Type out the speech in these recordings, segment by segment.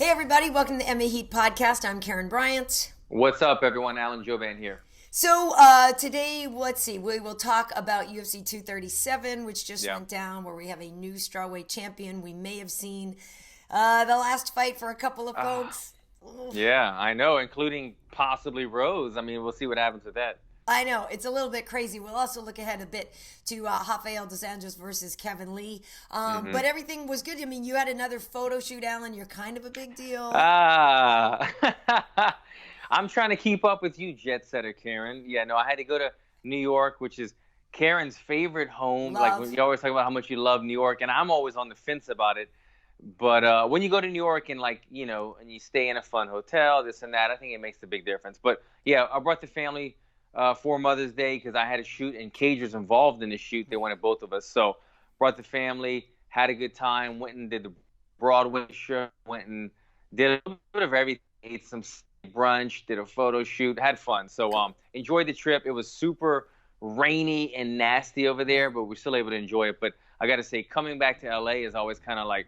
Hey everybody, welcome to the MMA H.E.A.T podcast. I'm Karyn Bryant. What's up, everyone? Jouban here. So today, let's see, we will talk about UFC 237, which just went down, where we have a new strawweight champion. We may have seen the last fight for a couple of folks. Yeah, I know, including possibly Rose. I mean, we'll see what happens with that. I know, it's a little bit crazy. We'll also look ahead a bit to Rafael dos Anjos versus Kevin Lee. But everything was good. I mean, you had another photo shoot, Alan. You're kind of a big deal. I'm trying to keep up with you, jet setter Karyn. Yeah, no, I had to go to New York, which is Karyn's favorite home. Love. Like, you always talk about how much you love New York, and I'm always on the fence about it. But when you go to New York and, like, you know, and you stay in a fun hotel, this and that, I think it makes a big difference. But, yeah, I brought the family for Mother's Day because I had a shoot, and Cage was involved in the shoot. They wanted both of us. So brought the family, had a good time, went and did the Broadway show, went and did a little bit of everything, ate some brunch, did a photo shoot, had fun. So enjoyed the trip. It was super rainy and nasty over there, but we're still able to enjoy it. But I got to say, coming back to LA is always kind of like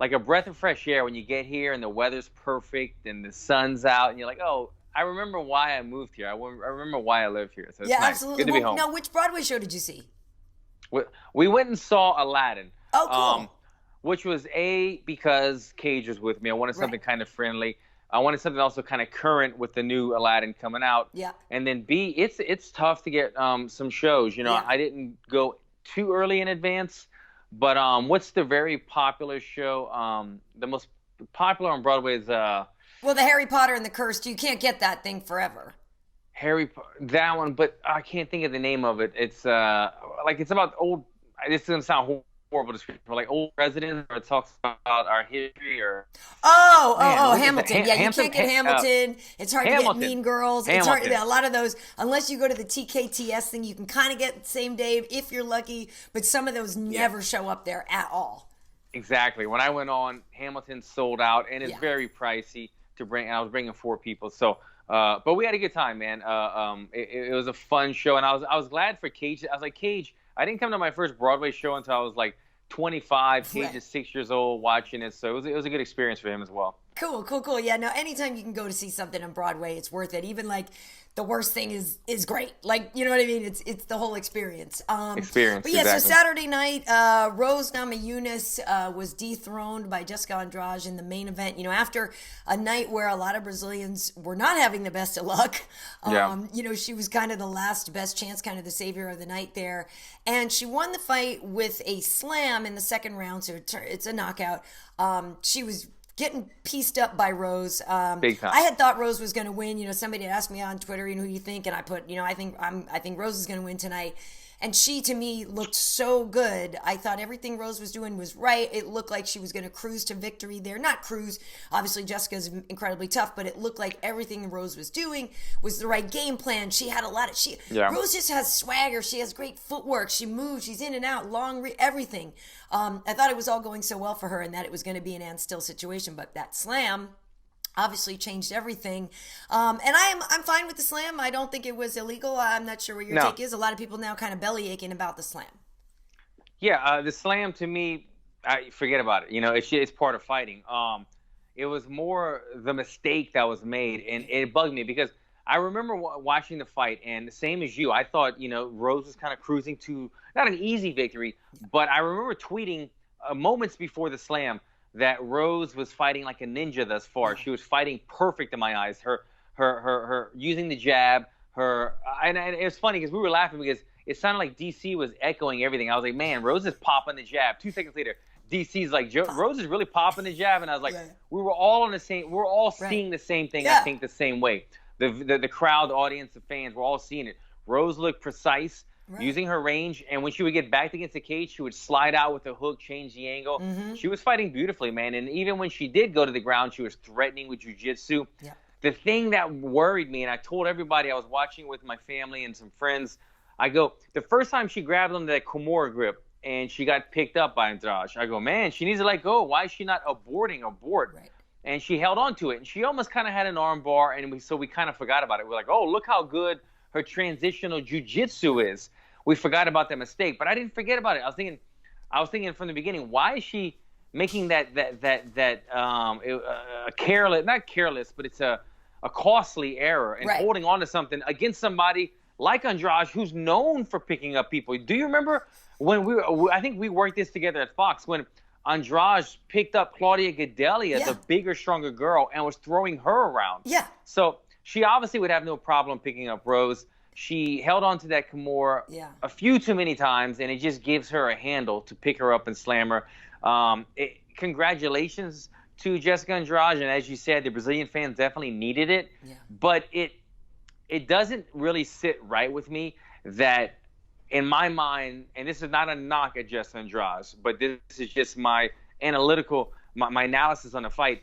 a breath of fresh air when you get here and the weather's perfect and the sun's out and you're like, oh, I remember why I moved here. I remember why I live here. So it's nice. Absolutely. Good to be home. Now, which Broadway show did you see? We went and saw Aladdin. Oh, cool. Which was because Cage was with me. I wanted something kind of friendly. I wanted something also kind of current with the new Aladdin coming out. Yeah. And then B, it's tough to get some shows. You know, I didn't go too early in advance. But what's the very popular show? The most popular on Broadway is well, the Harry Potter and the Cursed. You can't get that thing forever. That one, but I can't think of the name of it. It's it's about old. This doesn't sound horrible description, but like old presidents, or it talks about our history, or Hamilton. You can't get Hamilton. It's hard to get Mean Girls. It's hard. A lot of those, unless you go to the TKTS thing, you can kind of get the same day if you're lucky. But some of those never show up there at all. Exactly. When I went on, Hamilton sold out, and it's very pricey to bring. And I was bringing 4 people, so. But we had a good time, man. It was a fun show, and I was glad for Cage. I was like, Cage, I didn't come to my first Broadway show until I was like 25. Cage is 6 years old watching it, so it was a good experience for him as well. Cool. Yeah, no, anytime you can go to see something on Broadway, it's worth it. Even like the worst thing is great. Like, you know what I mean? It's the whole experience. But yeah, exactly. So Saturday night, Rose Namajunas was dethroned by Jessica Andrade in the main event. You know, after a night where a lot of Brazilians were not having the best of luck. You know, she was kind of the last best chance, kind of the savior of the night there. And she won the fight with a slam in the second round, so it's a knockout. She was getting pieced up by Rose. Big time. I had thought Rose was going to win. You know, somebody had asked me on Twitter, you know, who you think, and I put, you know, I think Rose is going to win tonight. And she, to me, looked so good. I thought everything Rose was doing was right. It looked like she was going to cruise to victory there. Not cruise. Obviously, Jessica's incredibly tough, but it looked like everything Rose was doing was the right game plan. She had a lot of... Rose just has swagger. She has great footwork. She moves. She's in and out, everything. I thought it was all going so well for her and that it was going to be an and still situation. But that slam obviously changed everything. And I'm fine with the slam. I don't think it was illegal. I'm not sure what your take is. A lot of people now kind of belly aching about the slam. Yeah, the slam to me, forget about it. You know, it's part of fighting. It was more the mistake that was made, and it bugged me because I remember watching the fight, and the same as you, I thought, you know, Rose was kind of cruising to not an easy victory, but I remember tweeting moments before the slam that Rose was fighting like a ninja thus far. She was fighting perfect in my eyes. Her using the jab, and it was funny because we were laughing because it sounded like DC was echoing everything. I was like, man, Rose is popping the jab. 2 seconds later, DC's like, Rose is really popping the jab, and I was like, we were all on the same. We're all seeing the same thing. I think the same way. The crowd, the audience, the fans, we're all seeing it. Rose looked precise. Using her range, and when she would get backed against the cage, she would slide out with the hook, change the angle. She was fighting beautifully, man. And even when she did go to the ground, she was threatening with jiu-jitsu. The thing that worried me, and I told everybody I was watching with my family and some friends, I go, the first time she grabbed onto that Kimura grip and she got picked up by Andrade, I go, man, she needs to let go. Why is she not aborting a board? And she held on to it, and she almost kind of had an arm bar, and we kind of forgot about it. We're like, oh, look how good her transitional jiu-jitsu is. We forgot about that mistake, but I didn't forget about it. I was thinking from the beginning, why is she making that a careless, not careless, but it's a costly error and holding on to something against somebody like Andrade, who's known for picking up people. Do you remember when I think we worked this together at Fox, when Andrade picked up Claudia Gadelha, the bigger, stronger girl, and was throwing her around. Yeah. So she obviously would have no problem picking up Rose. She held on to that Kimura a few too many times, and it just gives her a handle to pick her up and slam her. Congratulations to Jessica Andrade, and as you said, the Brazilian fans definitely needed it. Yeah. But it doesn't really sit right with me that, in my mind, and this is not a knock at Jessica Andrade, but this is just my analytical, my analysis on the fight.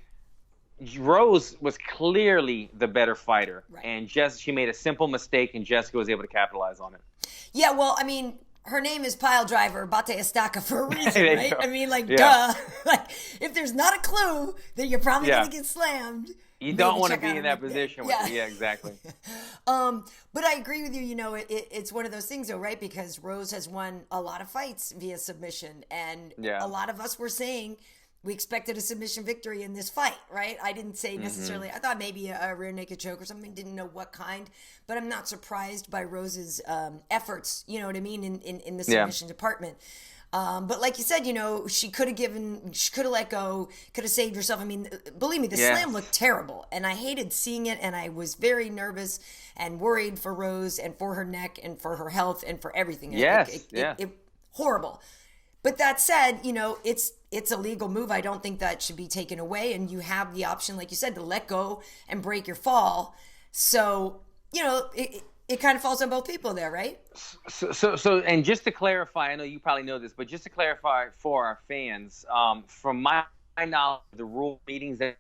Rose was clearly the better fighter, and she made a simple mistake, and Jessica was able to capitalize on it. Yeah, well, I mean, her name is Pile Driver, Bate Estaca, for a reason, right? I mean, like, duh. Like, if there's not a clue that you're probably going to get slammed, you don't want to be in that position. Yeah, exactly. But I agree with you. You know, it's one of those things, though, right? Because Rose has won a lot of fights via submission, and a lot of us were saying we expected a submission victory in this fight, right? I didn't say necessarily. I thought maybe a rear naked choke or something. Didn't know what kind, but I'm not surprised by Rose's efforts. You know what I mean in the submission department. But like you said, you know, she could have let go, could have saved herself. I mean, believe me, the slam looked terrible, and I hated seeing it, and I was very nervous and worried for Rose and for her neck and for her health and for everything. It horrible. But that said, you know, it's a legal move. I don't think that should be taken away, and you have the option, like you said, to let go and break your fall. So, you know, it kind of falls on both people there, right? So, and just to clarify, I know you probably know this, but just to clarify for our fans, from my knowledge, the rule meetings, that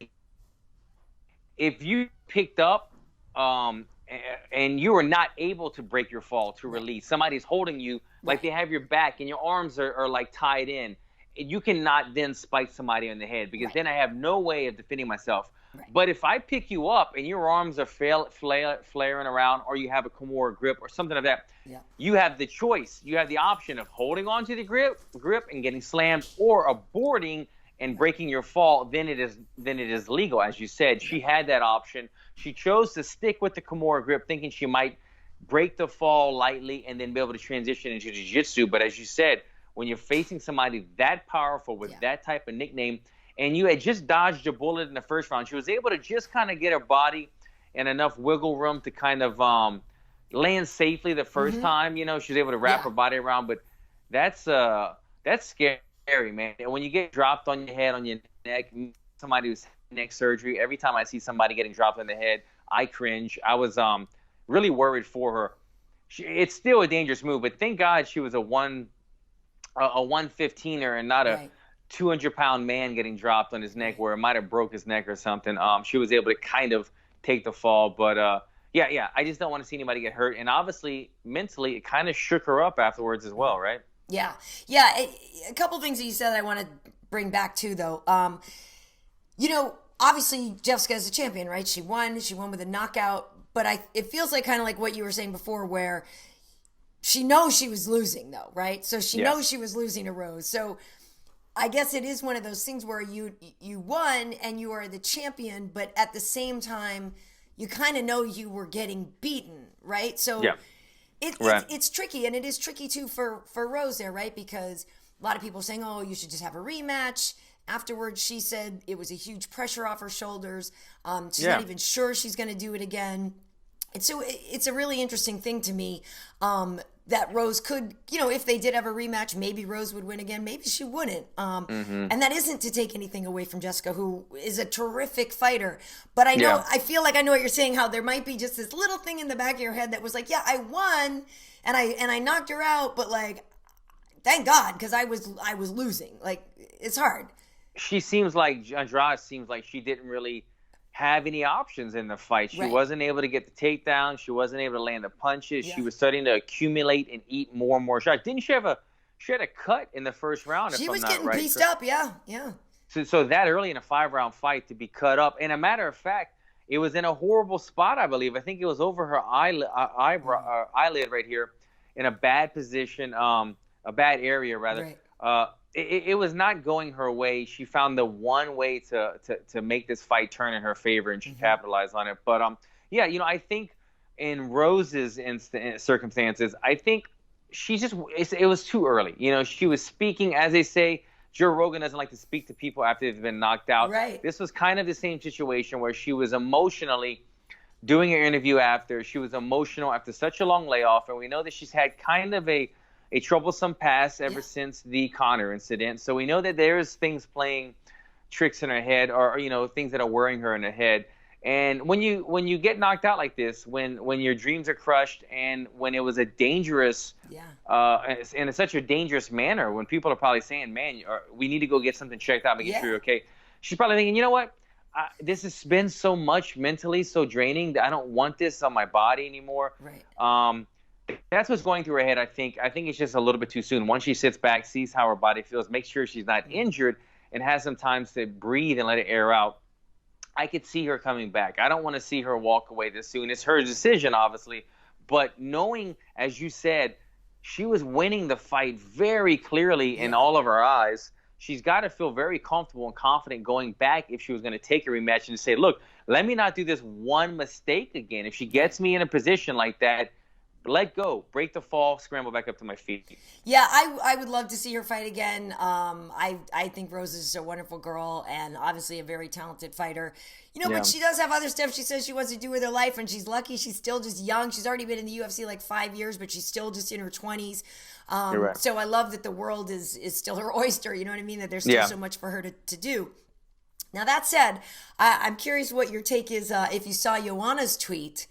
if you picked up and you are not able to break your fall to release, somebody's holding you, like they have your back and your arms are like tied in, you cannot then spike somebody on the head, because then I have no way of defending myself. But if I pick you up and your arms are flaring around, or you have a Kimura grip or something like that, you have the choice. You have the option of holding on to the grip and getting slammed, or aborting and breaking your fall. Then it is legal, as you said. She had that option. She chose to stick with the Kimura grip, thinking she might break the fall lightly and then be able to transition into jiu-jitsu. But as you said, when you're facing somebody that powerful with that type of nickname, and you had just dodged a bullet in the first round, she was able to just kind of get her body and enough wiggle room to kind of land safely the first time. You know, she was able to wrap her body around. But that's scary, man. And when you get dropped on your head, on your neck, somebody who's neck surgery, every time I see somebody getting dropped on the head, I cringe. I was really worried for her. It's still a dangerous move, but thank God she was a 115er and not a 200-pound man getting dropped on his neck where it might have broke his neck or something. She was able to kind of take the fall. But, I just don't want to see anybody get hurt. And obviously, mentally, it kind of shook her up afterwards as well, right? Yeah. A couple things that you said I want to bring back too, though. You know, obviously, Jessica is a champion, right? She won with a knockout. But it feels like kind of like what you were saying before, where she knows she was losing, though, right? So she knows she was losing to Rose. So I guess it is one of those things where you won and you are the champion, but at the same time, you kind of know you were getting beaten, right? So it's tricky, and it is tricky too for Rose there, right? Because a lot of people are saying, oh, you should just have a rematch. Afterwards, she said it was a huge pressure off her shoulders. She's not even sure she's going to do it again. And so it's a really interesting thing to me that Rose could, you know, if they did have a rematch, maybe Rose would win again. Maybe she wouldn't. And that isn't to take anything away from Jessica, who is a terrific fighter. But I know, I feel like I know what you're saying, how there might be just this little thing in the back of your head that was like, yeah, I won and I knocked her out, but like, thank God, because I was losing. Like, it's hard. Andrade seems like she didn't really have any options in the fight. She wasn't able to get the takedown. She wasn't able to land the punches. She was starting to accumulate and eat more and more shots. Didn't she had a cut in the first round? She was getting pieced up, yeah. So that early in a 5-round fight to be cut up, and a matter of fact, it was in a horrible spot, I believe. I think it was over her eyelid right here, in a bad position, a bad area rather. it was not going her way. She found the one way to make this fight turn in her favor, and she capitalized on it. But yeah, I think in Rose's circumstances, I think it was too early. She was speaking, as they say. Joe Rogan doesn't like to speak to people after they've been knocked out. Right. This was kind of the same situation where she was emotionally doing her interview after. She was emotional after such a long layoff, and we know that she's had kind of a troublesome past ever since the Conor incident. So we know that there's things playing tricks in her head, or things that are worrying her in her head. And when you get knocked out like this, when your dreams are crushed, and when it was a dangerous, in such a dangerous manner, when people are probably saying, "Man, we need to go get something checked out, making sure you're okay," she's probably thinking, "You know what? This has been so much mentally, so draining that I don't want this on my body anymore." Right. That's what's going through her head. I think it's just a little bit too soon. Once she sits back, sees how her body feels, make sure she's not injured, and has some time to breathe and let it air out, I could see her coming back. I don't want to see her walk away this soon. It's her decision, obviously. But knowing, as you said, she was winning the fight very clearly in all of our eyes, she's got to feel very comfortable and confident going back if she was going to take a rematch and say, look, let me not do this one mistake again. If she gets me in a position like that, let go, break the fall, scramble back up to my feet. Yeah, I would love to see her fight again. I think Rose is a wonderful girl and obviously a very talented fighter. But she does have other stuff she says she wants to do with her life, and she's lucky she's still just young. She's already been in the UFC like 5 years, but she's still just in her 20s. So I love that the world is still her oyster, you know what I mean? That there's still so much for her to do. Now, that said, I'm curious what your take is if you saw Joanna's tweet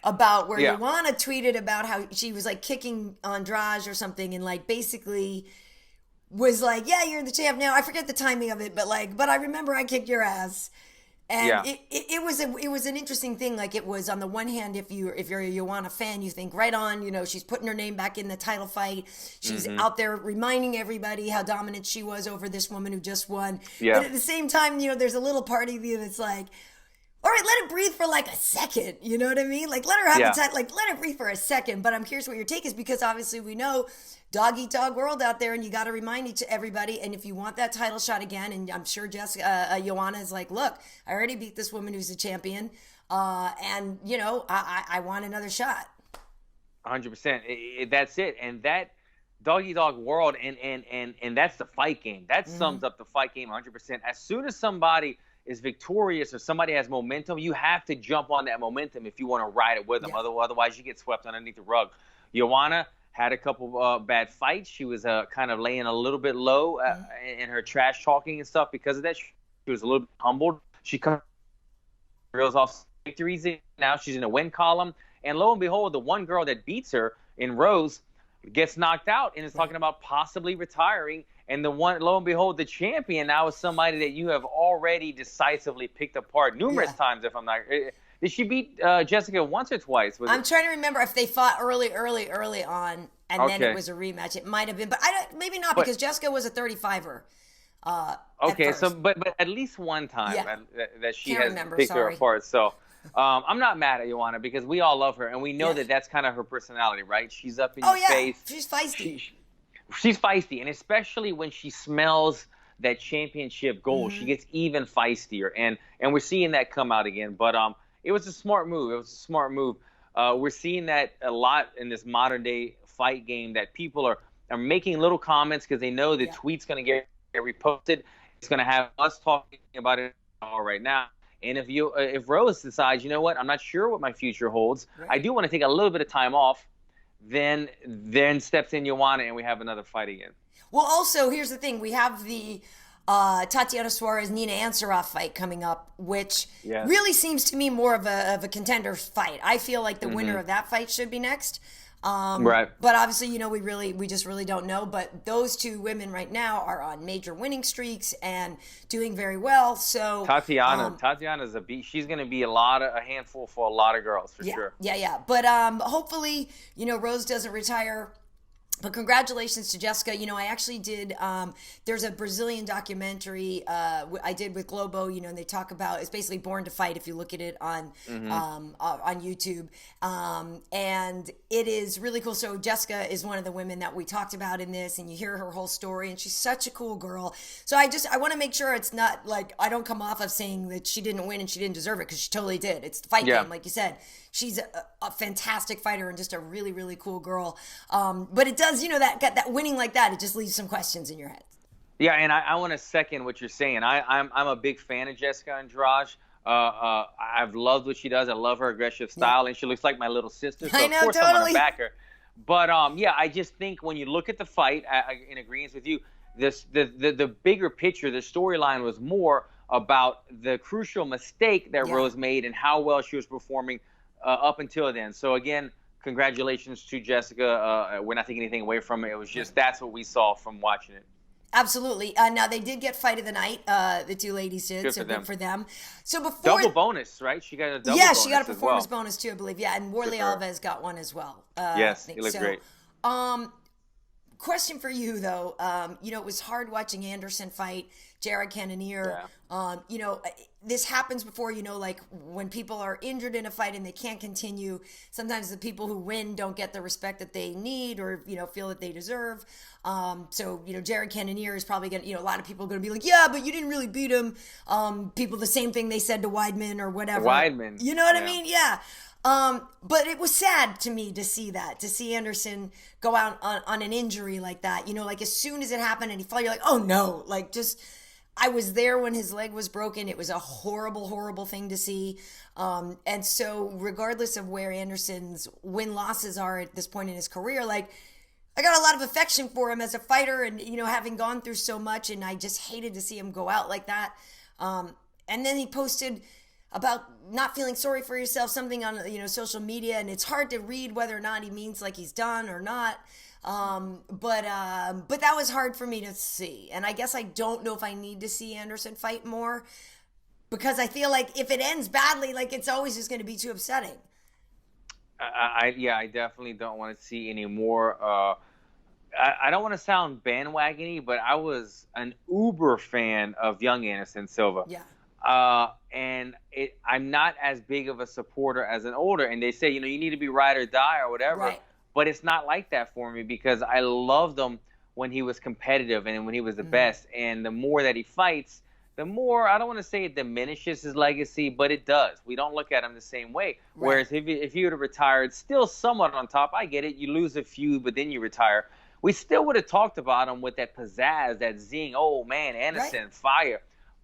about where Joanna tweeted about how she was like kicking Andrade or something, and like basically was like, "Yeah, you're the champ now." I forget the timing of it, but I remember I kicked your ass. And it was an interesting thing. Like, it was, on the one hand, if you're a Joanna fan, you think right on, she's putting her name back in the title fight. She's out there reminding everybody how dominant she was over this woman who just won. Yeah. But at the same time, there's a little part of you that's like, all right, let it breathe for like a second. You know what I mean? Like, let her have the time. Like, let it breathe for a second. But I'm curious what your take is, because obviously we know dog eat dog world out there, and you got to remind everybody. And if you want that title shot again, and I'm sure Joanna is like, look, I already beat this woman who's a champion, and I want another shot. 100%. That's it. And that dog eat dog world, and that's the fight game. That sums up the fight game 100%. As soon as somebody is victorious or somebody has momentum, you have to jump on that momentum if you want to ride it with them. Otherwise, you get swept underneath the rug. Joanna had a couple bad fights. She was kind of laying a little bit low in her trash talking and stuff. Because of that, she was a little bit humbled. She reels off victories. Now she's in a win column. And lo and behold, the one girl that beats her in Rose gets knocked out and is talking about possibly retiring. And the one, lo and behold, the champion now is somebody that you have already decisively picked apart numerous times. If I'm not, did she beat Jessica once or twice? I'm trying to remember if they fought early on, and then it was a rematch. It might have been, but maybe not, because Jessica was a 35er. But at least one time that she has picked her apart. So I'm not mad at Joanna, because we all love her, and we know that that's kind of her personality, right? She's up in your face. She's feisty. She's feisty, and especially when she smells that championship gold, she gets even feistier, and we're seeing that come out again. But it was a smart move. We're seeing that a lot in this modern day fight game, that people are making little comments because they know the tweet's going to get reposted. It's going to have us talking about it all right now. And if Rose decides, you know what, I'm not sure what my future holds, I do want to take a little bit of time off, then steps in Joanna, and we have another fight again. Well, also, here's the thing. We have the Tatiana Suarez-Nina Ansaroff fight coming up, which really seems to me more of a contender fight. I feel like the winner of that fight should be next. But obviously, we just really don't know. But those two women right now are on major winning streaks and doing very well. So Tatiana's a beat. She's going to be a handful for a lot of girls for sure. Yeah. But hopefully, Rose doesn't retire. But congratulations to Jessica. I actually did, there's a Brazilian documentary I did with Globo, and they talk about, it's basically Born to Fight if you look at it on YouTube. And it is really cool. So Jessica is one of the women that we talked about in this, and you hear her whole story, and she's such a cool girl. So I want to make sure it's not like I don't come off of saying that she didn't win and she didn't deserve it, because she totally did. It's the fight game, like you said. She's a fantastic fighter and just a really, really cool girl. But it does, that winning like that, it just leaves some questions in your head. Yeah, and I want to second what you're saying. I'm a big fan of Jessica Andrade. I've loved what she does. I love her aggressive style, and she looks like my little sister. So I know, of course totally. I'm gonna back her. But I just think when you look at the fight, in agreement with you, the bigger picture, the storyline was more about the crucial mistake that Rose made and how well she was performing up until then. So again, congratulations to Jessica. We're not taking anything away from it. It was just that's what we saw from watching it. Absolutely. Now they did get fight of the night. The two ladies did, good for them. So before double bonus, right? She got a double bonus. Yeah, she got a performance bonus too, I believe. Yeah, and Warley Alves got one as well. Yes, he looked great. Question for you though. It was hard watching Anderson fight Jared Cannonier. Yeah. This happens before, like when people are injured in a fight and they can't continue, sometimes the people who win don't get the respect that they need or, feel that they deserve. So, Jared Cannonier is probably going to, a lot of people are going to be like, yeah, but you didn't really beat him. People, the same thing they said to Weidman or whatever. Weidman. You know what I mean? Yeah. But it was sad to me to see Anderson go out on an injury like that. Like as soon as it happened and he fell, you're like, oh no, I was there when his leg was broken. It was a horrible, horrible thing to see. And so regardless of where Anderson's win-losses are at this point in his career, I got a lot of affection for him as a fighter and, having gone through so much, and I just hated to see him go out like that. And then he posted about not feeling sorry for yourself, something on, social media, and it's hard to read whether or not he means like he's done or not. But that was hard for me to see. And I guess I don't know if I need to see Anderson fight more, because I feel like if it ends badly, it's always just going to be too upsetting. I definitely don't want to see any more. I don't want to sound bandwagony, but I was an uber fan of young Anderson Silva. Yeah. And I'm not as big of a supporter as an older. And they say, you need to be ride or die or whatever. Right. But it's not like that for me, because I loved him when he was competitive and when he was the best. And the more that he fights, the more, I don't want to say it diminishes his legacy, but it does. We don't look at him the same way. Right. Whereas if he would have retired still somewhat on top, I get it. You lose a few, but then you retire. We still would have talked about him with that pizzazz, that zing. Oh, man, Anderson, fire.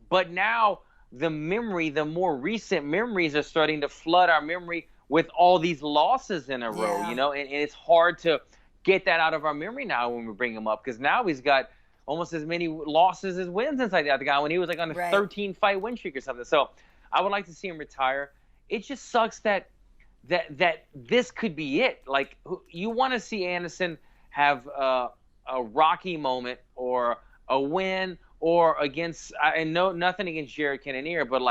But now the more recent memories are starting to flood our memory with all these losses in a row, and it's hard to get that out of our memory now when we bring him up, because now he's got almost as many losses as wins inside the other guy when he was on a 13-fight win streak or something. So I would like to see him retire. It just sucks that this could be it. You want to see Anderson have a rocky moment or a win, or against, and nothing against Jared Cannonier, but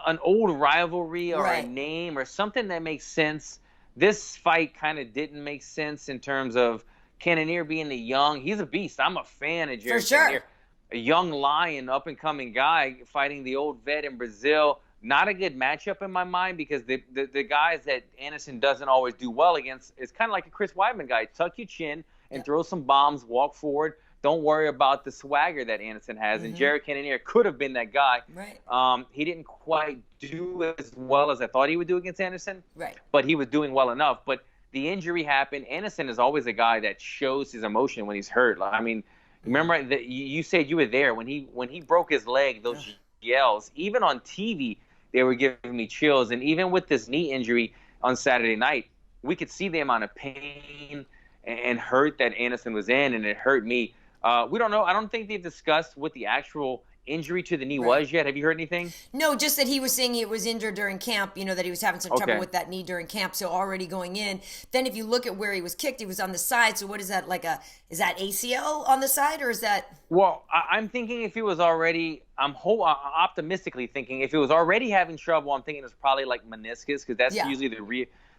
an old rivalry or a name or something that makes sense. This fight kind of didn't make sense in terms of Cannonier being he's a beast. I'm a fan of Jared Cannonier. A young lion, up-and-coming guy fighting the old vet in Brazil. Not a good matchup in my mind, because the guys that Anderson doesn't always do well against is kind of like a Chris Weidman guy. Tuck your chin and throw some bombs, walk forward. Don't worry about the swagger that Anderson has. And Jared Cannonier could have been that guy. Right. He didn't quite do as well as I thought he would do against Anderson. Right. But he was doing well enough. But the injury happened. Anderson is always a guy that shows his emotion when he's hurt. I mean, remember that you said you were there when he broke his leg, those yells, even on TV, they were giving me chills. And even with this knee injury on Saturday night, we could see the amount of pain and hurt that Anderson was in, and it hurt me. We don't know. I don't think they've discussed what the actual injury to the knee was yet. Have you heard anything? No, just that he was saying he was injured during camp, that he was having some trouble with that knee during camp, so already going in. Then if you look at where he was kicked, he was on the side, so what is that, is that ACL on the side, or is that? Well, I'm thinking if he was already, I'm optimistically thinking if he was already having trouble, I'm thinking it's probably meniscus, because that's usually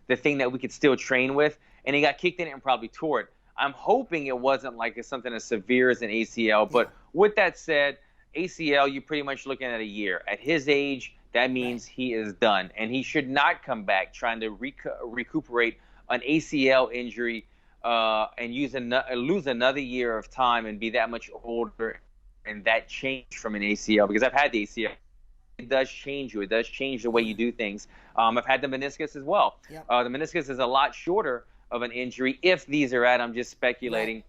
the thing that we could still train with, and he got kicked in it and probably tore it. I'm hoping it wasn't something as severe as an ACL. But with that said, ACL, you're pretty much looking at a year. At his age, that means he is done. And he should not come back trying to recuperate an ACL injury and lose another year of time and be that much older, and that change from an ACL, because I've had the ACL. It does change you. It does change the way you do things. I've had the meniscus as well. Yep. The meniscus is a lot shorter of an injury, if these are I'm just speculating.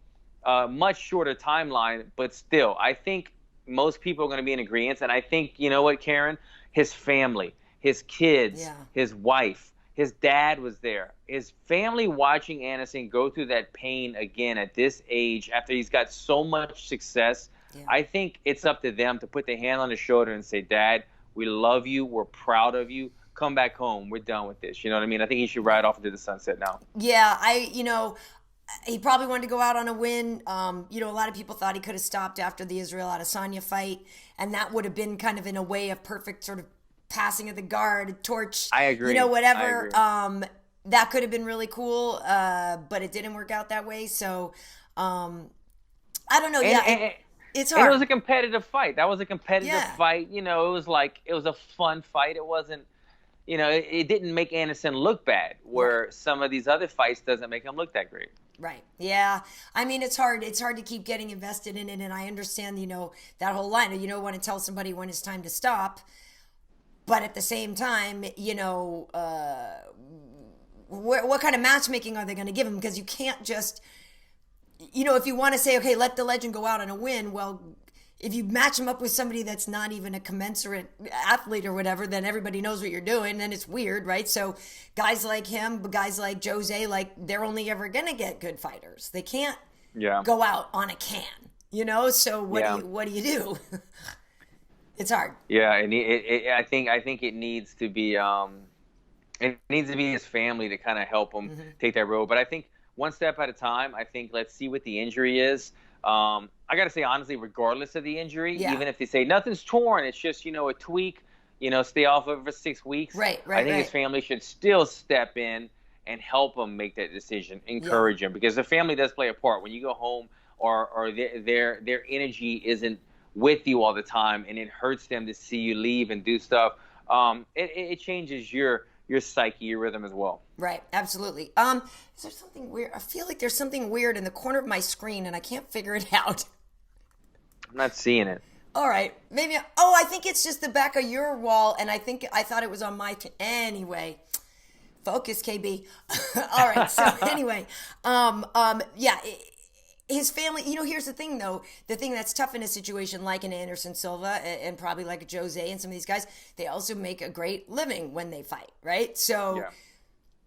Right. Much shorter timeline, but still, I think most people are going to be in agreement. And I think, you know what, Karyn? His family, his kids, his wife, his dad was there. His family watching Anderson go through that pain again at this age after he's got so much success. Yeah. I think it's up to them to put their hand on his shoulder and say, Dad, we love you. We're proud of you. Come back home. We're done with this. You know what I mean? I think he should ride off into the sunset now. Yeah, he probably wanted to go out on a win. A lot of people thought he could have stopped after the Israel Adesanya fight, and that would have been kind of in a way of perfect sort of passing of the guard, torch. I agree. Whatever. I agree. That could have been really cool, but it didn't work out that way. So, I don't know. It's hard. And it was a competitive fight. That was a competitive fight. It was a fun fight. It wasn't, it didn't make Anderson look bad, where some of these other fights doesn't make him look that great. Right. Yeah. I mean, it's hard. It's hard to keep getting invested in it. And I understand, that whole line, you don't want to tell somebody when it's time to stop. But at the same time, what kind of matchmaking are they going to give him? Because you can't just, if you want to say, okay, let the legend go out on a win, well, if you match him up with somebody that's not even a commensurate athlete or whatever, then everybody knows what you're doing, and it's weird, right? So guys like him, guys like Jose, they're only ever going to get good fighters. They can't go out on a can, So what do you do? It's hard. Yeah, and I think it needs to be his family to kind of help him take that road. But I think one step at a time. I think let's see what the injury is. I got to say, honestly, regardless of the injury, even if they say nothing's torn, it's just, a tweak, stay off of it for 6 weeks. Right. I think his family should still step in and help him make that decision, encourage him, because the family does play a part. When you go home or their energy isn't with you all the time, and it hurts them to see you leave and do stuff, it changes your psyche, your rhythm as well. Right, absolutely. Is there something weird? I feel like there's something weird in the corner of my screen, and I can't figure it out. I'm not seeing it. All right, maybe. I think it's just the back of your wall, and I thought it was on my. Anyway, focus, KB. All right. So anyway, his family, here's the thing, though. The thing that's tough in a situation like an Anderson Silva and probably like a Jose and some of these guys, they also make a great living when they fight, right? So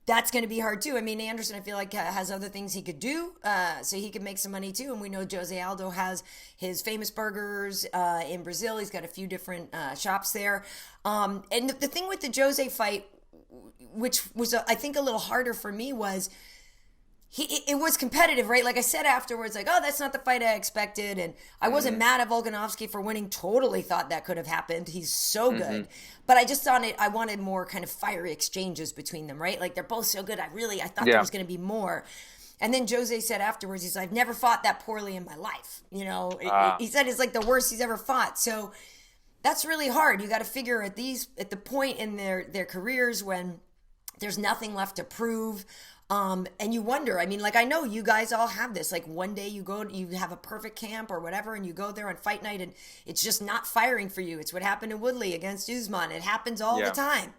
that's going to be hard, too. I mean, Anderson, I feel like, has other things he could do, so he could make some money, too. And we know Jose Aldo has his famous burgers in Brazil. He's got a few different shops there. And the thing with the Jose fight, which was, I think, a little harder for me, was it was competitive, right? Like I said afterwards, that's not the fight I expected. And I wasn't mad at Volkanovski for winning. Totally thought that could have happened. He's so good. But I just thought I wanted more kind of fiery exchanges between them, right? Like, they're both so good. I thought there was going to be more. And then Jose said afterwards, he's like, I've never fought that poorly in my life. He said it's like the worst he's ever fought. So that's really hard. You got to figure at the point in their careers when there's nothing left to prove. And you wonder, I know you guys all have this, like one day you have a perfect camp or whatever, and you go there on fight night and it's just not firing for you. It's what happened to Woodley against Usman. It happens all the time.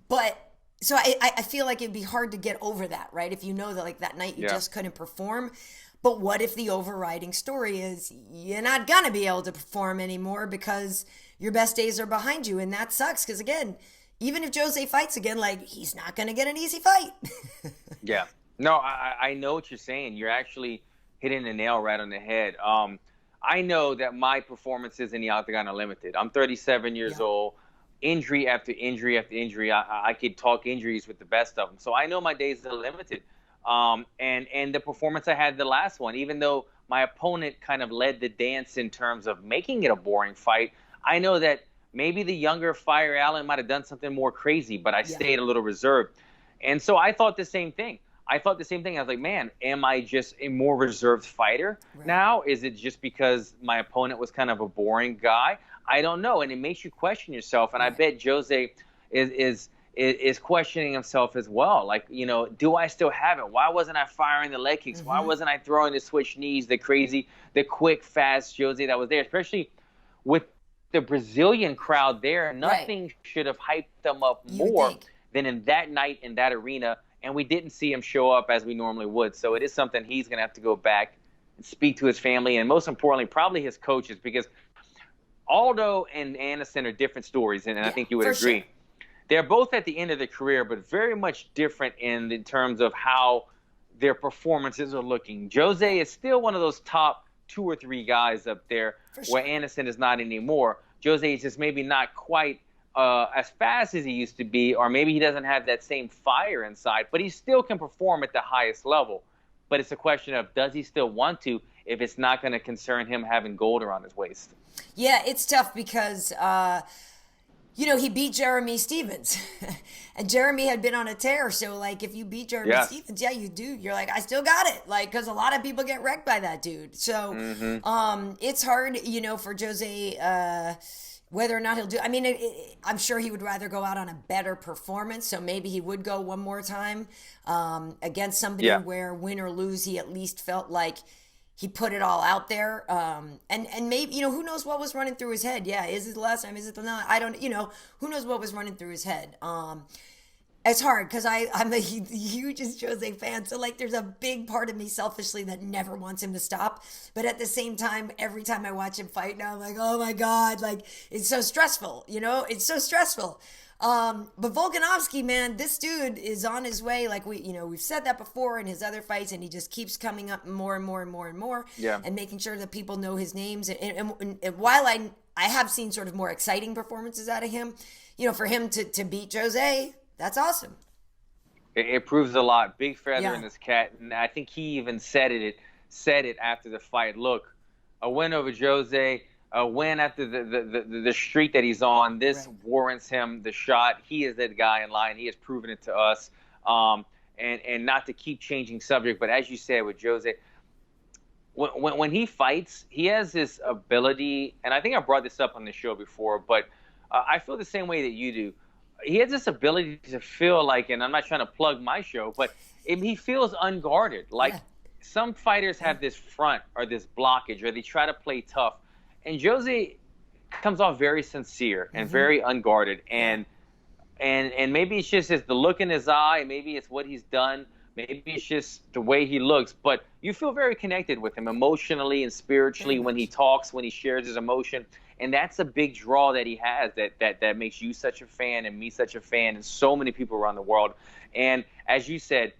But so I feel like it'd be hard to get over that, right? If you know that that night you just couldn't perform. But what if the overriding story is you're not going to be able to perform anymore because your best days are behind you? And that sucks because, again, even if Jose fights again, he's not going to get an easy fight. Yeah. No, I know what you're saying. You're actually hitting the nail right on the head. I know that my performances in the octagon are limited. I'm 37 years old. Injury after injury after injury. I could talk injuries with the best of them. So I know my days are limited. And the performance I had the last one, even though my opponent kind of led the dance in terms of making it a boring fight, I know that maybe the younger Fire Allen might have done something more crazy, but I stayed a little reserved. And so I thought the same thing. I was like, man, am I just a more reserved fighter now? Is it just because my opponent was kind of a boring guy? I don't know. And it makes you question yourself. And I bet Jose is is questioning himself as well. Like, do I still have it? Why wasn't I firing the leg kicks? Why wasn't I throwing the switch knees, the quick, fast Jose that was there, especially with the Brazilian crowd there? Nothing should have hyped them up more than in that night in that arena. And we didn't see him show up as we normally would. So it is something he's going to have to go back and speak to his family, and most importantly, probably his coaches, because Aldo and Anderson are different stories, and I think you would agree. Sure. They're both at the end of their career, but very much different in terms of how their performances are looking. Jose is still one of those top 2 or 3 guys up there, where Anderson is not anymore. Jose is just maybe not quite as fast as he used to be, or maybe he doesn't have that same fire inside, but he still can perform at the highest level. But it's a question of, does he still want to, if it's not going to concern him having gold around his waist? Yeah, it's tough because, he beat Jeremy Stephens. And Jeremy had been on a tear. So, like, if you beat Jeremy Stephens, you do. You're like, I still got it. Like, because a lot of people get wrecked by that dude. So, it's hard, for Jose, whether or not he'll do. I mean, I'm sure he would rather go out on a better performance. So maybe he would go one more time against somebody where, win or lose, he at least felt like he put it all out there. And maybe, who knows what was running through his head? Yeah, is it the last time? Is it the not? I don't, who knows what was running through his head? It's hard because I'm the hugest Jose fan. So, like, there's a big part of me selfishly that never wants him to stop. But at the same time, every time I watch him fight now, I'm like, oh, my God. Like, it's so stressful, It's so stressful. But Volkanovski, man, this dude is on his way. Like, we've said that before in his other fights, and he just keeps coming up more and more and more and more. Yeah. And making sure that people know his names. And while I have seen sort of more exciting performances out of him, for him to beat Jose, that's awesome. It proves a lot. Big feather in this cat. And I think he even said it after the fight. Look, a win over Jose, a win after the streak that he's on. This warrants him the shot. He is that guy in line. He has proven it to us. And not to keep changing subject, but as you said with Jose, when he fights, he has this ability, and I think I brought this up on the show before, but I feel the same way that you do. He has this ability to feel like, and I'm not trying to plug my show, but he feels unguarded. Like some fighters have this front or this blockage, or they try to play tough. And Jose comes off very sincere and very unguarded. And maybe it's just the look in his eye. Maybe it's what he's done. Maybe it's just the way he looks. But you feel very connected with him emotionally and spiritually when he talks, when he shares his emotion. And that's a big draw that he has that makes you such a fan and me such a fan and so many people around the world. And as you said,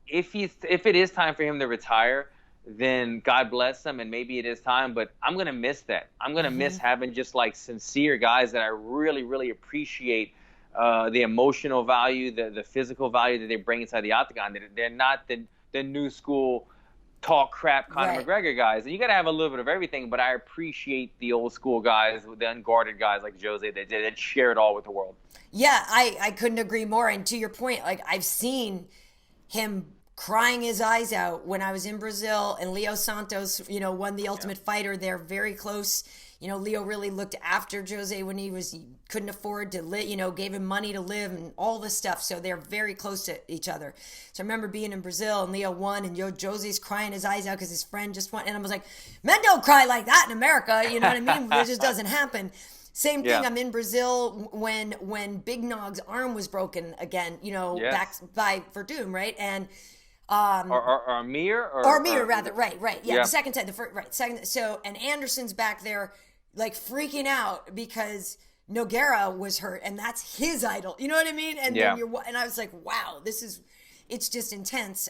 if it is time for him to retire, then God bless him, and maybe it is time. But I'm going to miss that. I'm going to miss having just like sincere guys that I really, really appreciate the emotional value, the physical value that they bring inside the octagon. They're not the new school talk crap Conor McGregor guys. And you got to have a little bit of everything, but I appreciate the old school guys, the unguarded guys like Jose that share it all with the world. Yeah, I couldn't agree more. And to your point, like, I've seen him crying his eyes out when I was in Brazil, and Leo Santos, won the Ultimate Fighter. They're very close. Leo really looked after Jose when he couldn't afford to live, gave him money to live and all this stuff. So they're very close to each other. So I remember being in Brazil and Leo won, and Jose's crying his eyes out because his friend just won. And I was like, men don't cry like that in America. You know what I mean? It just doesn't happen. Same thing. I'm in Brazil when Big Nog's arm was broken again, back by Verdun, right? And or Amir rather, right. Yeah, the second time, second. So, and Anderson's back there, like, freaking out because Nogueira was hurt, and that's his idol. You know what I mean? And then and I was like, wow, it's just intense.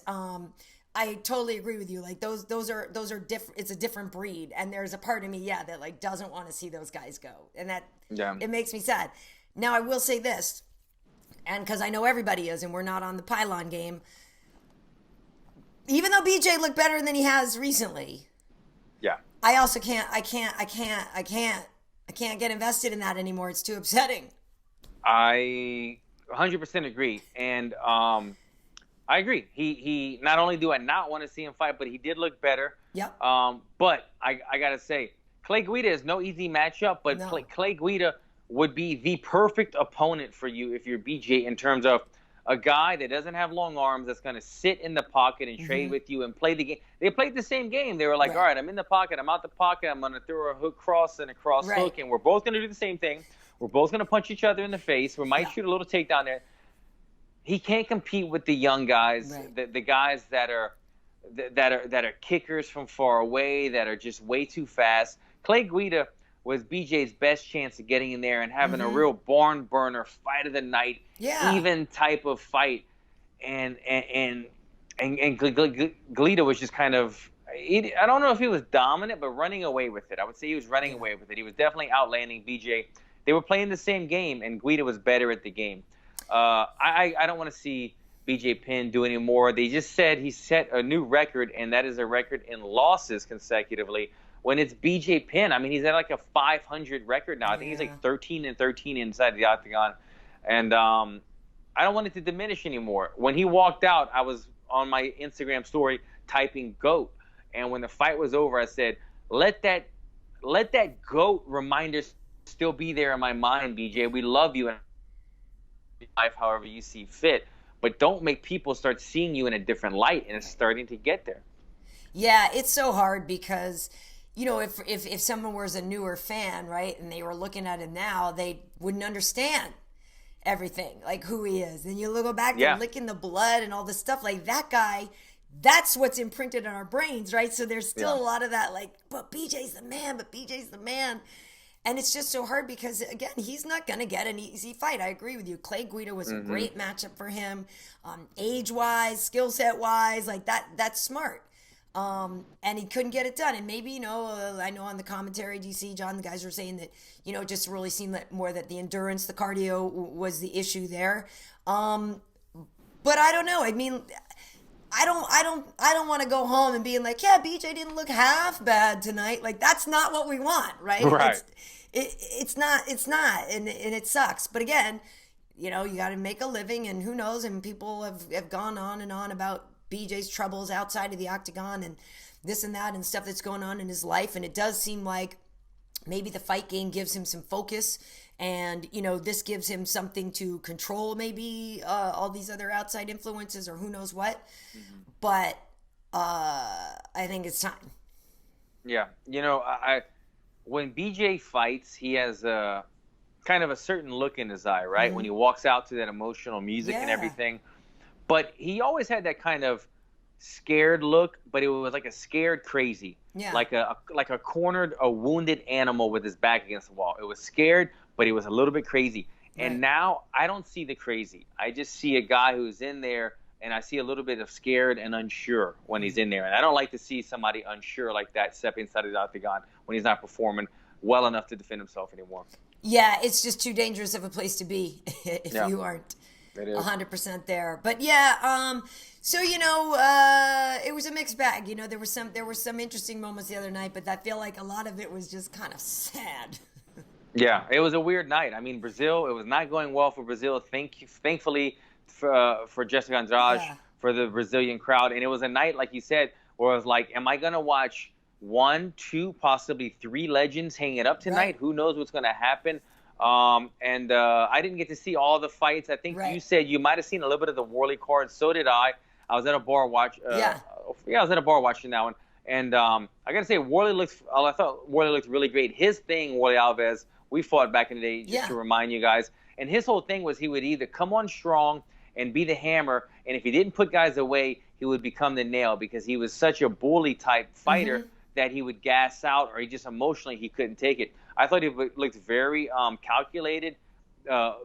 I totally agree with you. Like, those are different. It's a different breed, and there's a part of me, that like doesn't want to see those guys go, and that it makes me sad. Now, I will say this, and because I know everybody is, and we're not on the pylon game. Even though BJ looked better than he has recently, I also can't get invested in that anymore. It's too upsetting. I 100% agree, and I agree. He not only do I not want to see him fight, but he did look better. Yep. But I gotta say, Clay Guida is no easy matchup. But Clay Guida would be the perfect opponent for you if you're BJ, in terms of a guy that doesn't have long arms, that's going to sit in the pocket and trade with you and play the game. They played the same game. They were like, all right, I'm in the pocket, I'm out the pocket, I'm going to throw a hook cross and a cross hook, and we're both going to do the same thing. We're both going to punch each other in the face. We might shoot a little takedown there. He can't compete with the young guys, the guys that are kickers from far away, that are just way too fast. Clay Guida was BJ's best chance of getting in there and having a real barn burner, fight of the night, even type of fight. And Guida was just kind of, I don't know if he was dominant, but running away with it. I would say he was running away with it. He was definitely outlanding BJ. They were playing the same game, and Guida was better at the game. I don't want to see BJ Penn do any more. They just said he set a new record, and that is a record in losses consecutively. When it's BJ Penn, I mean, he's at like a 500 record now. I think he's like 13-13 inside the octagon. And I don't want it to diminish anymore. When he walked out, I was on my Instagram story typing GOAT. And when the fight was over, I said, let that GOAT reminder still be there in my mind, BJ. We love you in life however you see fit. But don't make people start seeing you in a different light, and it's starting to get there. Yeah, it's so hard because, you know, if someone was a newer fan, right, and they were looking at him now, they wouldn't understand everything, like who he is. And you go back to licking the blood and all this stuff, like that guy, that's what's imprinted in our brains, right? So there's still a lot of that, like, but BJ's the man. And it's just so hard because, again, he's not going to get an easy fight. I agree with you. Clay Guida was a great matchup for him, age-wise, skill set-wise, like that's smart. And he couldn't get it done. And maybe, you know, I know on the commentary, DC, John, the guys were saying that, you know, it just really seemed that more that the endurance, the cardio was the issue there. But I don't know. I mean, I don't want to go home and being like, yeah, BJ didn't look half bad tonight. Like, that's not what we want, right? Right. It's not, and it sucks. But again, you know, you got to make a living, and who knows? And people have gone on and on about BJ's troubles outside of the octagon and this and that and stuff that's going on in his life. And it does seem like maybe the fight game gives him some focus, and, you know, this gives him something to control maybe all these other outside influences or who knows what. But I think it's time. Yeah. You know, when BJ fights, he has a kind of a certain look in his eye, right? When he walks out to that emotional music and everything. But he always had that kind of scared look, but it was like a scared crazy. Yeah. Like a cornered, a wounded animal with his back against the wall. It was scared, but he was a little bit crazy. Right. And now I don't see the crazy. I just see a guy who's in there, and I see a little bit of scared and unsure when he's in there. And I don't like to see somebody unsure like that step inside of the octagon when he's not performing well enough to defend himself anymore. Yeah, it's just too dangerous of a place to be if you aren't 100% there. But yeah, so, you know, it was a mixed bag. You know, there were some interesting moments the other night, but I feel like a lot of it was just kind of sad. Yeah, it was a weird night. I mean, Brazil, it was not going well for Brazil. Thankfully for Jessica Andrade, for the Brazilian crowd. And it was a night, like you said, where I was like, am I going to watch 1, 2, possibly 3 legends hang it up tonight? Right. Who knows what's going to happen? And I didn't get to see all the fights. I think you said you might have seen a little bit of the Worley card. So did I. I was at a bar watch. I was at a bar watching that one. And I got to say, I thought Worley looked really great. His thing, Worley Alves, we fought back in the day, just to remind you guys. And his whole thing was he would either come on strong and be the hammer, and if he didn't put guys away, he would become the nail, because he was such a bully type fighter that he would gas out, or he just emotionally he couldn't take it. I thought he looked very calculated,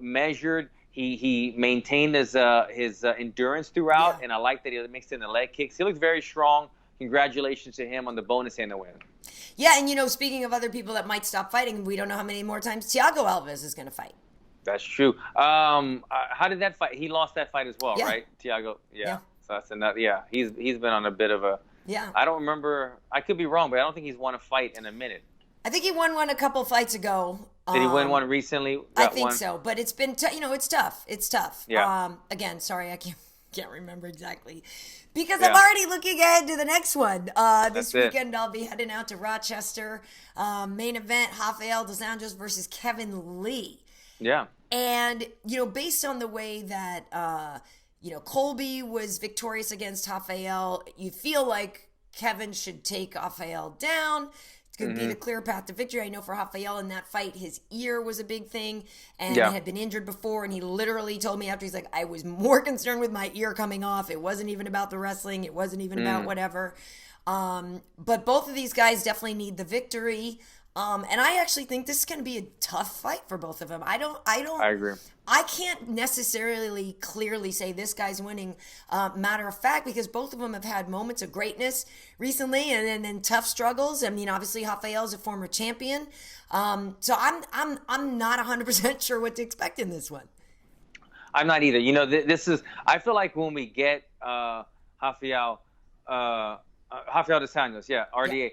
measured. He maintained his endurance throughout, and I like that he mixed in the leg kicks. He looked very strong. Congratulations to him on the bonus and the win. Yeah, and, you know, speaking of other people that might stop fighting, we don't know how many more times Thiago Alves is going to fight. That's true. How did that fight? He lost that fight as well, right? Thiago. Yeah. So that's another. Yeah, he's been on a bit of a. Yeah. I don't remember. I could be wrong, but I don't think he's won a fight in a minute. I think he won one a couple fights ago. Did he win one recently? I think so, but it's been, it's tough. It's tough. Yeah. Again, sorry, I can't can't remember exactly. Because I'm already looking ahead to the next one. This weekend I'll be heading out to Rochester. Main event, Rafael dos Anjos versus Kevin Lee. Yeah. And, based on the way that, Colby was victorious against Rafael, you feel like Kevin should take Rafael down. It's going to be the clear path to victory. I know for Rafael in that fight, his ear was a big thing and had been injured before. And he literally told me after, he's like, I was more concerned with my ear coming off. It wasn't even about the wrestling. It wasn't even about whatever. But both of these guys definitely need the victory. And I actually think this is going to be a tough fight for both of them. I agree. I can't necessarily clearly say this guy's winning. Matter of fact, because both of them have had moments of greatness recently, and then tough struggles. I mean, obviously Rafael's a former champion, so I'm not 100% sure what to expect in this one. I'm not either. This is. I feel like when we get Rafael dos Anjos, RDA. Yeah.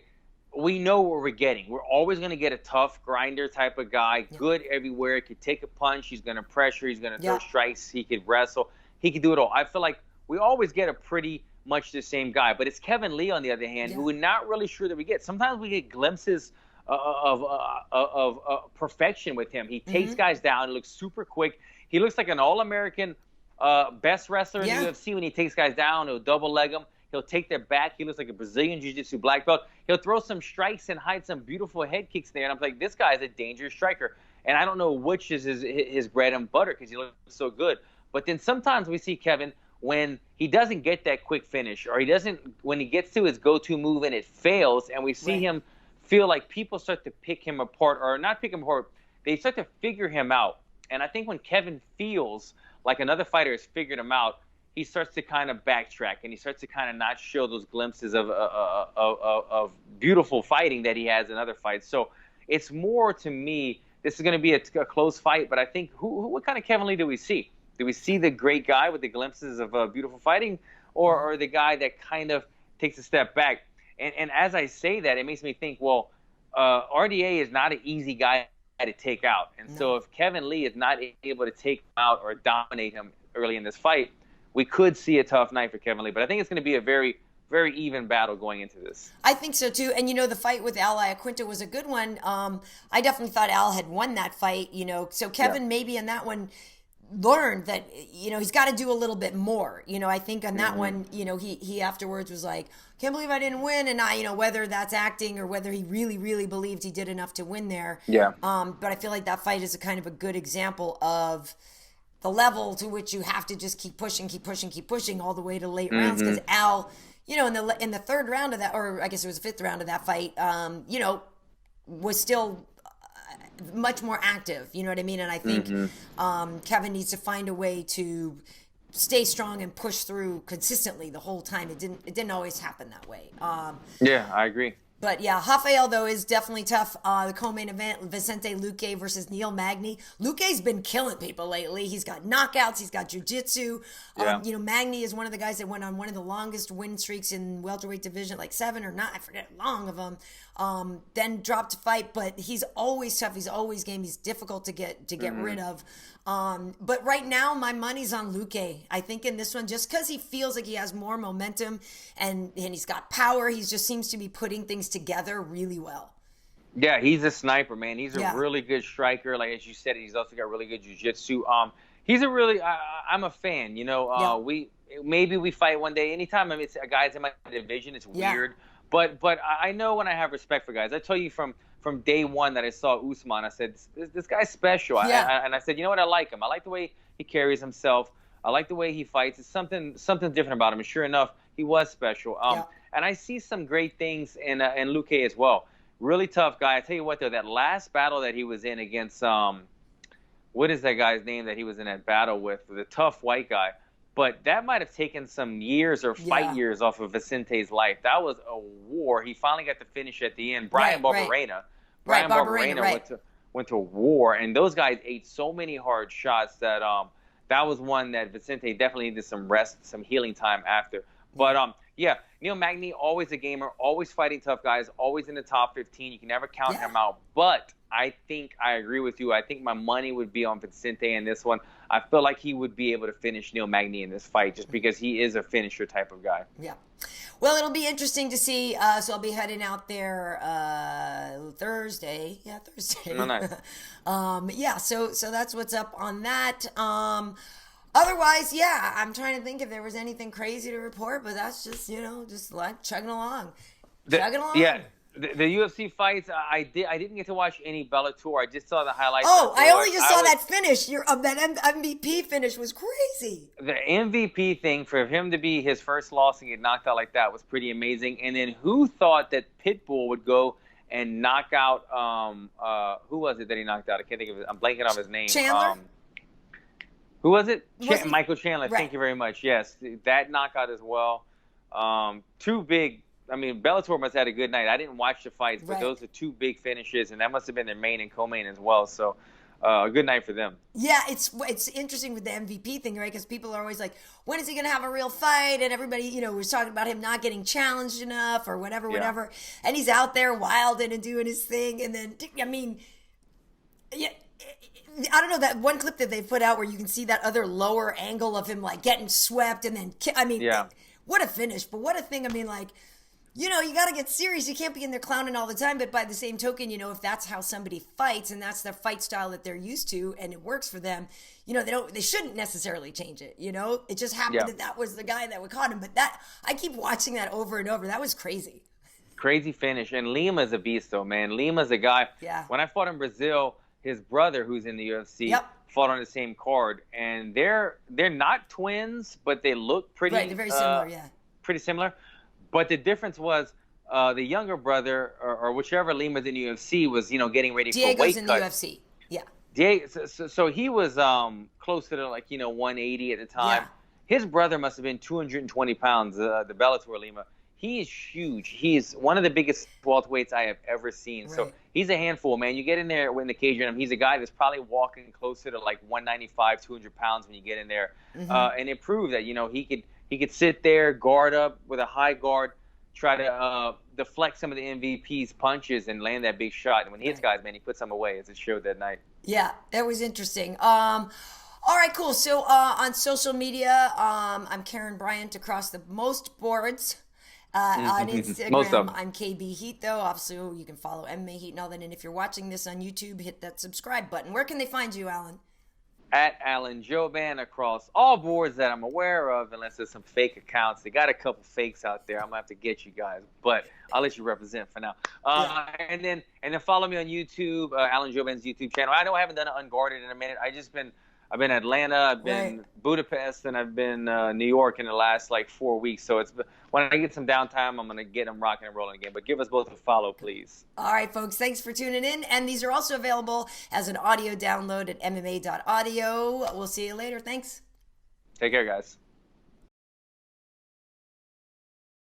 We know what we're getting. We're always going to get a tough grinder type of guy, good everywhere. He could take a punch. He's going to pressure. He's going to throw strikes. He could wrestle. He could do it all. I feel like we always get a pretty much the same guy. But it's Kevin Lee, on the other hand, who we're not really sure that we get. Sometimes we get glimpses of perfection with him. He takes guys down. He looks super quick. He looks like an All-American best wrestler in the UFC when he takes guys down. He'll double leg them. He'll take their back. He looks like a Brazilian Jiu-Jitsu black belt. He'll throw some strikes and hide some beautiful head kicks there. And I'm like, this guy's a dangerous striker. And I don't know which is his bread and butter because he looks so good. But then sometimes we see Kevin when he doesn't get that quick finish, or when he gets to his go-to move and it fails, and we see him feel like people start to pick him apart, or not pick him apart, they start to figure him out. And I think when Kevin feels like another fighter has figured him out, he starts to kind of backtrack, and he starts to kind of not show those glimpses of beautiful fighting that he has in other fights. So it's more, to me, this is going to be a close fight, but I think what kind of Kevin Lee do we see? Do we see the great guy with the glimpses of beautiful fighting, or the guy that kind of takes a step back? And as I say that, it makes me think, well, RDA is not an easy guy to take out. And so if Kevin Lee is not able to take him out or dominate him early in this fight, we could see a tough night for Kevin Lee. But I think it's going to be a very, very even battle going into this. I think so, too. And, the fight with Al Iaquinta was a good one. I definitely thought Al had won that fight, So Kevin maybe in that one learned that, he's got to do a little bit more. I think on that one, he afterwards was like, can't believe I didn't win. And whether that's acting or whether he really, really believed he did enough to win there. Yeah. But I feel like that fight is a kind of a good example of the level to which you have to just keep pushing all the way to late rounds. Because Al, in the third round of that, or I guess it was the fifth round of that fight, was still much more active. You know what I mean? And I think Kevin needs to find a way to stay strong and push through consistently the whole time. It didn't always happen that way. Yeah, I agree. But yeah, Rafael, though, is definitely tough. The co-main event, Vicente Luque versus Neil Magny. Luque's been killing people lately. He's got knockouts. He's got jiu-jitsu. Yeah. Magny is one of the guys that went on one of the longest win streaks in welterweight division, like 7 or 9, I forget long of them. Then dropped to fight, but he's always tough. He's always game. He's difficult to get rid of. But right now, my money's on Luque. I think in this one, just because he feels like he has more momentum and he's got power, he just seems to be putting things together really well. Yeah, he's a sniper, man. He's a really good striker. Like, as you said, he's also got really good jiu-jitsu. He's a really, I'm a fan, we fight one day. Anytime it's a guy's in my division, it's weird. But I know when I have respect for guys. I tell you from day one that I saw Usman, I said, this guy's special. And I said, you know what? I like him. I like the way he carries himself. I like the way he fights. It's something different about him. And sure enough, he was special. And I see some great things in Luque as well. Really tough guy. I tell you what, though, that last battle that he was in against, what is that guy's name that he was in that battle with? The tough white guy. But that might have taken some years or fight years off of Vicente's life. That was a war. He finally got the finish at the end. Brian Barberena. Brian Barberena went to war. And those guys ate so many hard shots that that was one that Vicente definitely needed some rest, some healing time after. But, Neil Magny, always a gamer, always fighting tough guys, always in the top 15. You can never count him out. But I think I agree with you. I think my money would be on Vicente in this one. I feel like he would be able to finish Neil Magny in this fight just because he is a finisher type of guy. Yeah. Well, it'll be interesting to see. So I'll be heading out there Thursday. Yeah, Thursday. No, nice. Yeah, so that's what's up on that. Otherwise, yeah, I'm trying to think if there was anything crazy to report, but that's just, just like chugging along. Yeah. The UFC fights, I didn't get to watch any Bellator. I just saw the highlights. Oh, I only just saw that finish. That MVP finish was crazy. The MVP thing, for him to be his first loss and get knocked out like that was pretty amazing. And then who thought that Pitbull would go and knock out, who was it that he knocked out? I can't think of it. I'm blanking on his name. Chandler? Who was it? Michael Chandler. Right. Thank you very much. Yes, that knockout as well. Two big. I mean, Bellator must have had a good night. I didn't watch the fights, but those are two big finishes, and that must have been their main and co-main as well. So, a good night for them. Yeah, it's interesting with the MVP thing, right? Because people are always like, when is he going to have a real fight? And everybody, was talking about him not getting challenged enough or whatever. And he's out there wilding and doing his thing. And then, I mean, yeah. I don't know, that one clip that they put out where you can see that other lower angle of him like getting swept and then, what a finish. But what a thing. I mean, like, you got to get serious. You can't be in there clowning all the time. But by the same token, if that's how somebody fights and that's their fight style that they're used to and it works for them, they shouldn't necessarily change it. It just happened that was the guy that caught him. But I keep watching that over and over. That was crazy. Crazy finish. And Lima's a beast, though, man. Lima's a guy. Yeah. When I fought in Brazil, his brother, who's in the UFC, fought on the same card, and they're not twins, but they look pretty. Right, they're very similar, pretty similar. But the difference was the younger brother, or whichever Lima's in the UFC, was getting ready for weight cut. Diego's in the UFC, yeah. So he was closer to 180 at the time. Yeah. His brother must have been 220 pounds. The Bellator Lima. He's huge. He's one of the biggest welterweights I have ever seen. Right. So he's a handful, man. You get in there in the cage with him. He's a guy that's probably walking closer to 195, 200 pounds when you get in there. Mm-hmm. And it proved that he could sit there, guard up with a high guard, try to deflect some of the MVP's punches and land that big shot. And when he hits guys, man, he puts them away, as it showed that night. Yeah, that was interesting. All right, cool. So on social media, I'm Karyn Bryant across the most boards. On Instagram, I'm KB Heat, though. Obviously, you can follow MMA Heat and all that. And if you're watching this on YouTube, hit that subscribe button. Where can they find you, Alan? At Alan Jouban across all boards that I'm aware of, unless there's some fake accounts. They got a couple fakes out there. I'm gonna have to get you guys, but I'll let you represent for now. And then follow me on YouTube, Alan Jouban's YouTube channel. I know I haven't done it Unguarded in a minute. I've been Atlanta, I've been Budapest, and I've been New York in the last 4 weeks. So when I get some downtime, I'm going to get them rocking and rolling again. But give us both a follow, please. All right, folks. Thanks for tuning in. And these are also available as an audio download at MMA.audio. We'll see you later. Thanks. Take care, guys.